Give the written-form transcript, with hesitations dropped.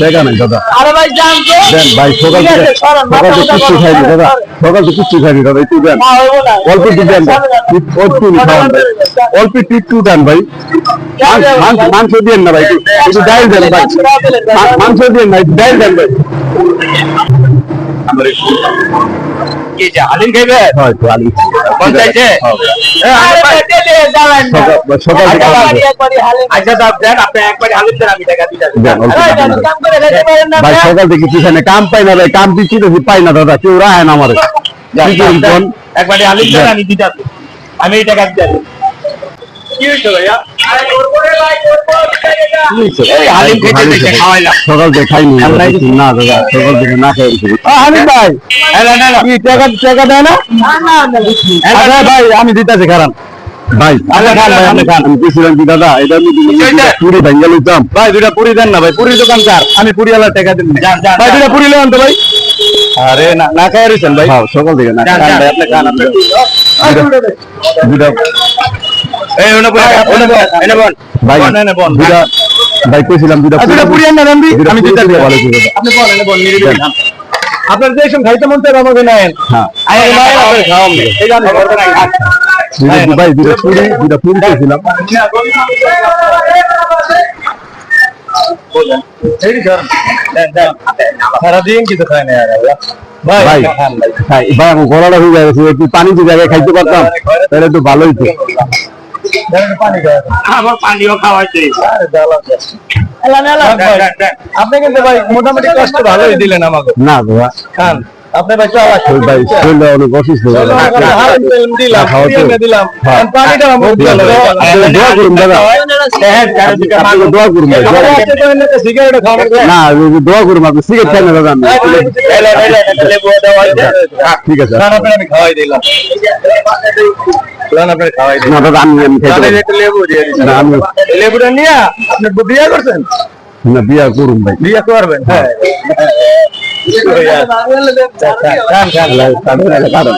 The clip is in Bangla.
জায়গা নাই দাদা। আরে ভাই জান তো দেন ভাই, সকাল থেকে কিচ্ছু খাইনি দাদা, সকাল থেকে কিচ্ছু খাইনি দাদা, একটু দেন, অল্প একটু দেন, অল্প একটু দেন ভাই, মাংস দিয়েন না ভাই, একটু ডাইল দেন ভাই, মাংস দিয়েন না, ডাইল দেন ভাই। আলিম খাইবে ভাই, সকাল থেকে কিখানে কাম পাই না ভাই, কাম দিচ্ছি পাই না দাদা, কেউ রায় না আমার একবারে আলিম আমি দিতে আমি এই টাকা দিতে সকাল থেকে খাইনি না দাদা, সকাল থেকে না খাই হানিফ ভাই, টাকা দেয় না ভাই, আমি দিতেছি খারাপ ভাই, আমি দিয়েছিলাম কি দাদা, এটা পুরি ভেঙ্গে লইতাম ভাই, দুইটা পুরি দেন না ভাই, পুরি দোকান কার, আমি পুরি আলার টাকা দিন ভাই, দুইটা পুরি লেন তো ভাই। আরে না খাই রয়েছেন ভাই, সকাল থেকে না খান ভাই, আপনি খান, আপনি দুইটা ভাই, ভাই কইছিলাম দুইটা পুরি আন না রান্দি, আমি দিতে দিয়ে ভালো ছিল আপনি বলেন বল নিরিবিলি খান আপনার যে সব খাইতে মন চায় আমাকে নেন হ্যাঁ আরে ভাই আপনি খাওয়াম এই জানেন ঘর থেকে ভাই, দুইটা পুরি কইছিলাম সারাদিন কিছু খায় না ভাই, ভাই ভাই আমার গলাটা হয়ে গেছে, একটু পানি যে জায়গায় খাইতে পারতাম তাহলে একটু ভালোই তো। আমার পানিও খাওয়াইছে আপনি কিন্তু ভাই মোটামুটি কষ্ট ভালোই দিলেন আমাকে না দাদা, খান আপনি ভাই চালা ভাই শরীরটা অনেক অসুস্থ দিলাম পানিটা দোয়া করুন দাদা, দোয়া করুন ভাই, সিগারেট খাওয়া না দোয়া করুন, আপনি সিগারেট খান না দাদা, ঠিক আছে আমি খাওয়াই দিলাম আপনার খাওয়াই না দাদা, আমি লেবু দিয়ে না, আমি লেবুটা নিয়ে আপনি বিয়ে করছেন না বিয়া করুন ভাই, বিয়ে করবেন হ্যাঁ কারণ